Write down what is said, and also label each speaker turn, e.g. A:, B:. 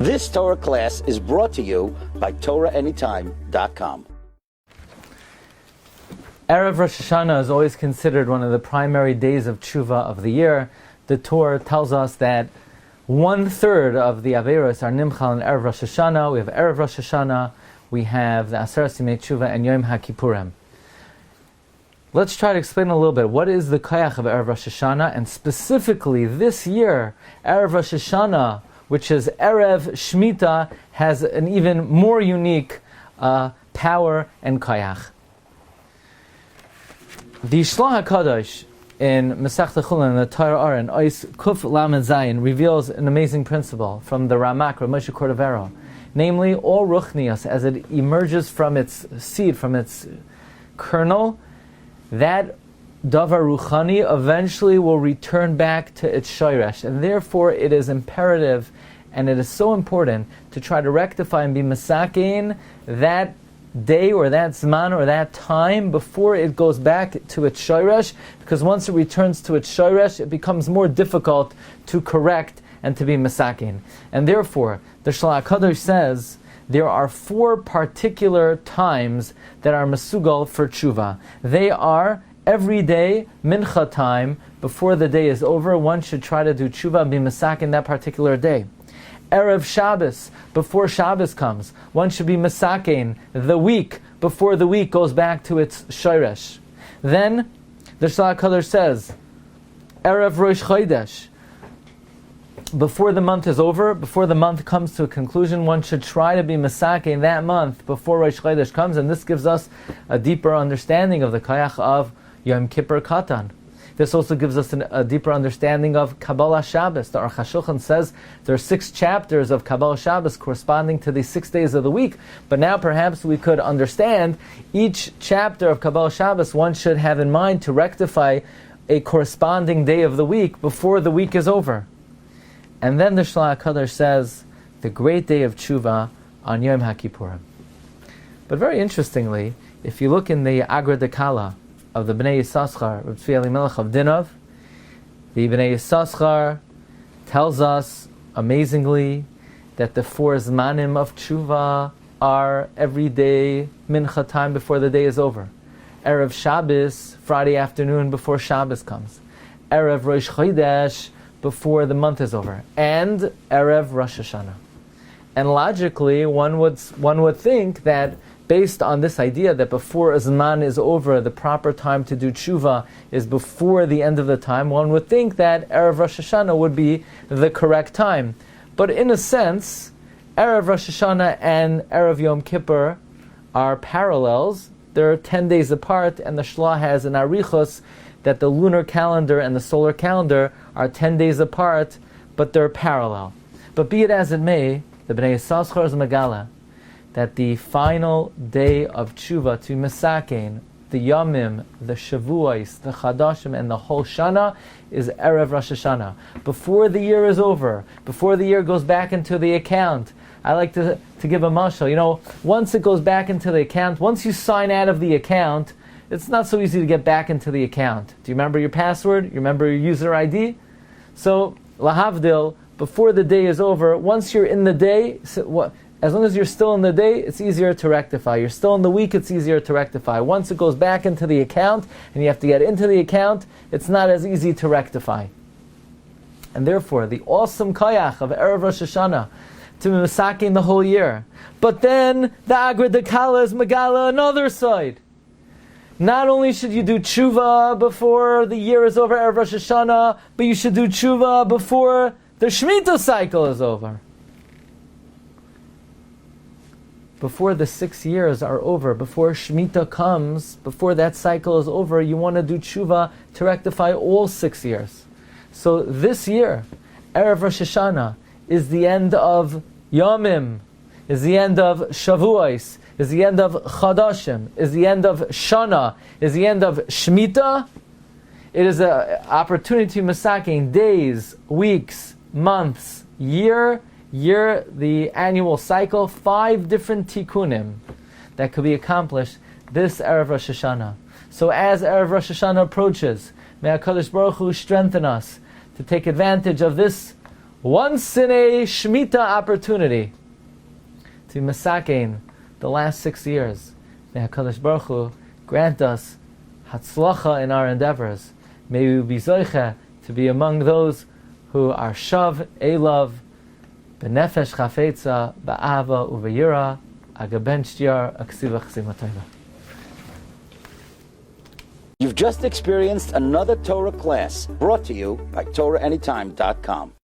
A: This Torah class is brought to you by TorahAnytime.com.
B: Erev Rosh Hashanah is always considered one of the primary days of tshuva of the year. The Torah tells us that 1/3 of the Averos are Nimchal and Erev Rosh Hashanah. We have Erev Rosh Hashanah, we have the Aseret Yimei Tshuva and Yom HaKippurim. Let's try to explain a little bit. What is the Koyach of Erev Rosh Hashanah? And specifically this year, Erev Rosh Hashanah, which is Erev Shemitta, has an even more unique power and Koyach. The Shlach HaKadosh in Masechta Chulin, the Torah and Ois Kuf Lamed Zayin, reveals an amazing principle from the Ramak, Moshe Cordevero. Namely, all Ruchnias, as it emerges from its seed, from its kernel, that Davar Ruchani eventually will return back to its Shoresh. And therefore it is imperative and it is so important to try to rectify and be Masakein that day or that Zman or that time before it goes back to its Shoresh, because once it returns to its Shoresh, it becomes more difficult to correct and to be Masakein. And therefore, the Shlach HaKadosh says, there are 4 particular times that are Mesugal for tshuva. They are every day, mincha time, before the day is over, one should try to do tshuva and be Masakein that particular day. Erev Shabbos, before Shabbos comes, one should be Masakein the week before the week goes back to its Shoresh. Then, the Shlach HaKadosh says, Erev Rosh Chodesh, before the month is over, before the month comes to a conclusion, one should try to be Masakein that month before Rosh Chodesh comes, and this gives us a deeper understanding of the Koyach of Yom Kippur Katan. This also gives us a deeper understanding of Kabbalah Shabbos. The Aruch HaShulchan says there are 6 chapters of Kabbalah Shabbos corresponding to the 6 days of the week, but now perhaps we could understand each chapter of Kabbalah Shabbos one should have in mind to rectify a corresponding day of the week before the week is over. And then the Shlach HaKadosh says, the great day of tshuva on Yom HaKippurim. But very interestingly, if you look in the Agra Dekala of the Bnei Yissaschar, Rabbi Tzvi Elimelech of Dinov, the Bnei Yissaschar tells us, amazingly, that the 4 Zmanim of tshuva are every day, mincha time before the day is over. Erev Shabbos, Friday afternoon before Shabbos comes. Erev Rosh Chodesh, before the month is over, and Erev Rosh Hashanah. And logically, one would think that based on this idea that before a Zman is over, the proper time to do tshuva is before the end of the time, one would think that Erev Rosh Hashanah would be the correct time. But in a sense, Erev Rosh Hashanah and Erev Yom Kippur are parallels. They're 10 days apart, and the Shlah has an arichos that the lunar calendar and the solar calendar are 10 days apart, but they're parallel. But be it as it may, the Bnei Yissaschar is Megala, that the final day of tshuva to Masakein, the Yomim, the Shavuos, the Chadashim, and the whole Shana is Erev Rosh Hashanah. Before the year is over, before the year goes back into the account, I like to give a mashal. Once it goes back into the account, once you sign out of the account, it's not so easy to get back into the account. Do you remember your password? You remember your user ID? So, lahavdil, before the day is over, once you're in the day, as long as you're still in the day, it's easier to rectify. You're still in the week, it's easier to rectify. Once it goes back into the account, and you have to get into the account, it's not as easy to rectify. And therefore, the awesome koyach of Erev Rosh Hashanah, to be masaking the whole year. But then, the Agra Dekala is Megala another side. Not only should you do tshuva before the year is over, Erev Rosh Hashanah, but you should do tshuva before the Shemitta cycle is over. Before the 6 years are over, before Shemitta comes, before that cycle is over, you want to do tshuva to rectify all 6 years. So this year, Erev Rosh Hashanah, is the end of Yomim, is the end of Shavuos, is the end of Chadashim, is the end of Shana, is the end of Shemitta. It is an opportunity to masaking days, weeks, months, year, the annual cycle, 5 different tikkunim that could be accomplished this Erev Rosh Hashanah. So as Erev Rosh Hashanah approaches, may HaKadosh Baruch Hu strengthen us to take advantage of this once in a Shemitta opportunity to Masakein the last 6 years. May HaKadosh Baruch Hu grant us Hatzlacha in our endeavors. May we be Zoiche to be among those who are Shav, Elav, Benefesh Chafetza, Ba'ava, Uvayira, Agaben Shiur, Aksiva Chesima Tova.
A: You've just experienced another Torah class brought to you by TorahAnytime.com.